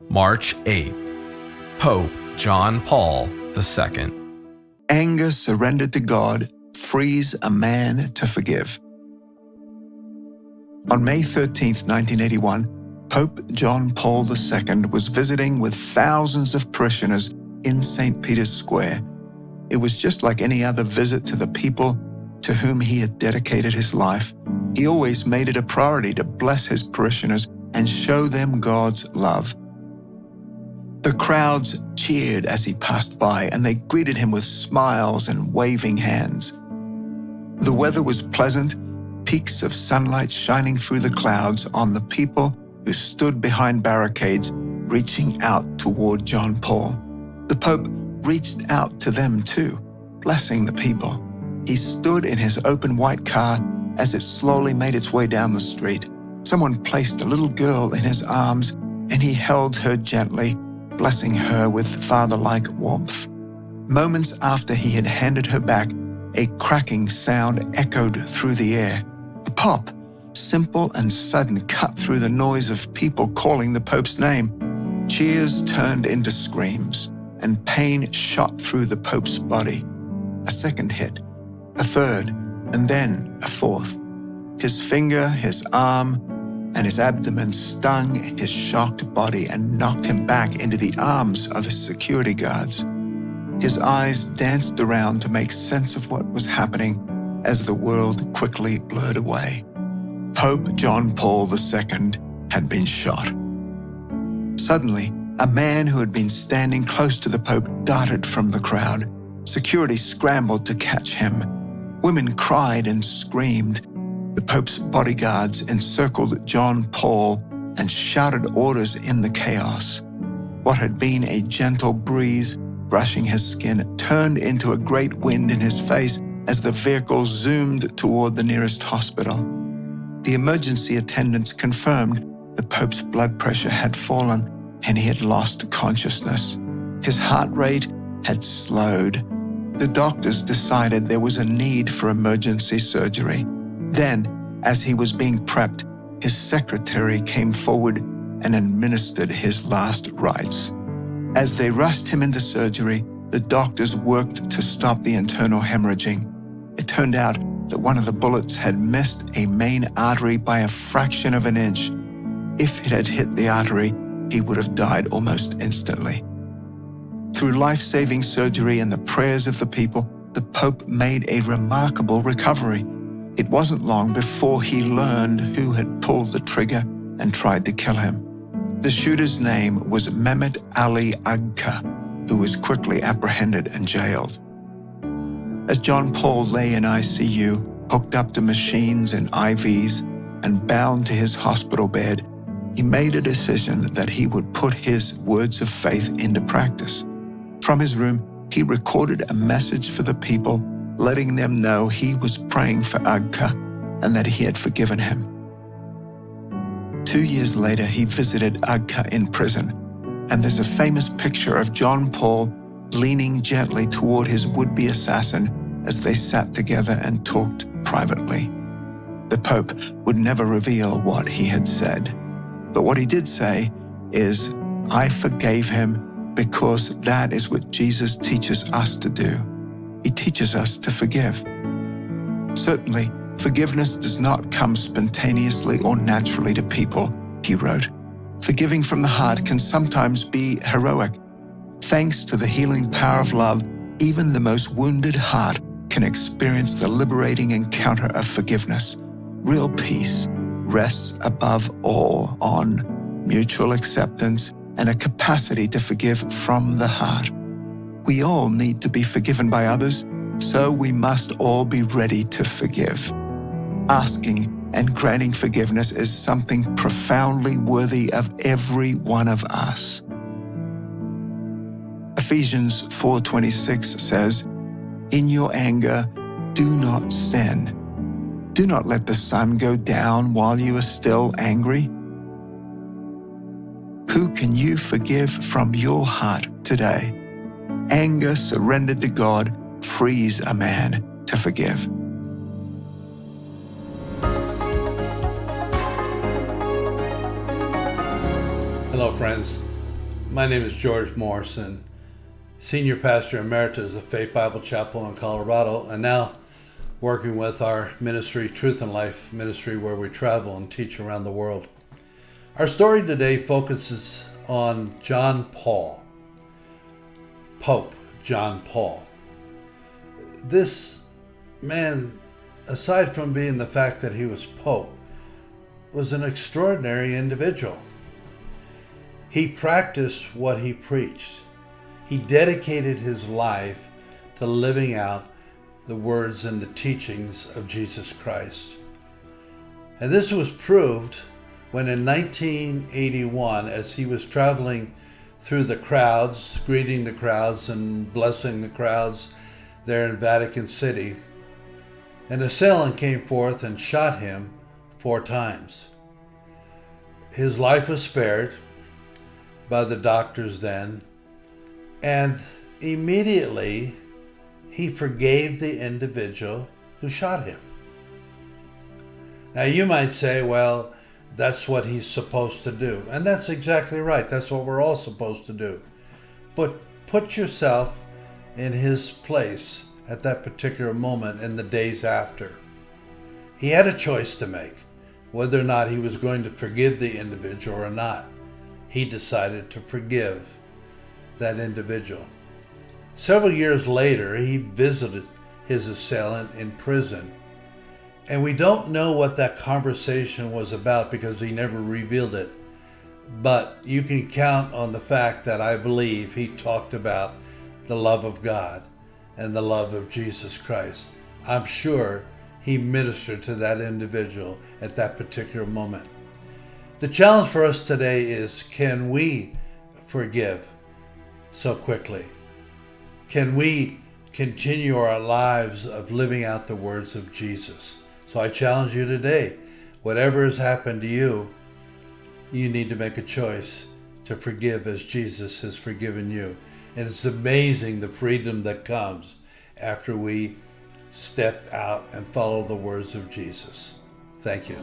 March 8th. Pope John Paul II. Anger surrendered to God frees a man to forgive. On May 13, 1981, Pope John Paul II was visiting with thousands of parishioners in St. Peter's Square. It was just like any other visit to the people to whom he had dedicated his life. He always made it a priority to bless his parishioners and show them God's love. The crowds cheered as he passed by, and they greeted him with smiles and waving hands. The weather was pleasant, peaks of sunlight shining through the clouds on the people who stood behind barricades, reaching out toward John Paul. The Pope reached out to them too, blessing the people. He stood in his open white car as it slowly made its way down the street. Someone placed a little girl in his arms, and he held her gently, blessing her with father-like warmth. Moments after he had handed her back, a cracking sound echoed through the air. A pop, simple and sudden, cut through the noise of people calling the Pope's name. Cheers turned into screams, and pain shot through the Pope's body. A second hit, a third, and then a fourth. His finger, his arm, and his abdomen stung his shocked body and knocked him back into the arms of his security guards. His eyes danced around to make sense of what was happening as the world quickly blurred away. Pope John Paul II had been shot. Suddenly, a man who had been standing close to the Pope darted from the crowd. Security scrambled to catch him. Women cried and screamed. The Pope's bodyguards encircled John Paul and shouted orders in the chaos. What had been a gentle breeze brushing his skin turned into a great wind in his face as the vehicle zoomed toward the nearest hospital. The emergency attendants confirmed the Pope's blood pressure had fallen and he had lost consciousness. His heart rate had slowed. The doctors decided there was a need for emergency surgery. Then, as he was being prepped, his secretary came forward and administered his last rites. As they rushed him into surgery, the doctors worked to stop the internal hemorrhaging. It turned out that one of the bullets had missed a main artery by a fraction of an inch. If it had hit the artery, he would have died almost instantly. Through life-saving surgery and the prayers of the people, the Pope made a remarkable recovery. It wasn't long before he learned who had pulled the trigger and tried to kill him. The shooter's name was Mehmet Ali Agca, who was quickly apprehended and jailed. As John Paul lay in ICU, hooked up to machines and IVs, and bound to his hospital bed, he made a decision that he would put his words of faith into practice. From his room, he recorded a message for the people, letting them know he was praying for Agca and that he had forgiven him. 2 years later, he visited Agca in prison, and there's a famous picture of John Paul leaning gently toward his would-be assassin as they sat together and talked privately. The Pope would never reveal what he had said, but what he did say is, "I forgave him because that is what Jesus teaches us to do. He teaches us to forgive." Certainly, forgiveness does not come spontaneously or naturally to people, he wrote. Forgiving from the heart can sometimes be heroic. Thanks to the healing power of love, even the most wounded heart can experience the liberating encounter of forgiveness. Real peace rests above all on mutual acceptance and a capacity to forgive from the heart. We all need to be forgiven by others, so we must all be ready to forgive. Asking and granting forgiveness is something profoundly worthy of every one of us. Ephesians 4:26 says, "In your anger, do not sin. Do not let the sun go down while you are still angry." Who can you forgive from your heart today? Anger surrendered to God frees a man to forgive. Hello, friends. My name is George Morrison, Senior Pastor Emeritus of Faith Bible Chapel in Colorado, and now working with our ministry, Truth and Life Ministry, where we travel and teach around the world. Our story today focuses on John Paul, Pope John Paul. This man, aside from being the fact that he was Pope, was an extraordinary individual. He practiced what he preached. He dedicated his life to living out the words and the teachings of Jesus Christ. And this was proved when in 1981, as he was traveling through the crowds, greeting the crowds and blessing the crowds there in Vatican City, an assailant came forth and shot him 4 times. His life was spared by the doctors then, and immediately he forgave the individual who shot him. Now you might say, well, that's what he's supposed to do. And that's exactly right. That's what we're all supposed to do. But put yourself in his place at that particular moment in the days after. He had a choice to make, whether or not he was going to forgive the individual or not. He decided to forgive that individual. Several years later, he visited his assailant in prison. And we don't know what that conversation was about because he never revealed it. But you can count on the fact that I believe he talked about the love of God and the love of Jesus Christ. I'm sure he ministered to that individual at that particular moment. The challenge for us today is, can we forgive so quickly? Can we continue our lives of living out the words of Jesus? So I challenge you today, whatever has happened to you, you need to make a choice to forgive as Jesus has forgiven you. And it's amazing the freedom that comes after we step out and follow the words of Jesus. Thank you.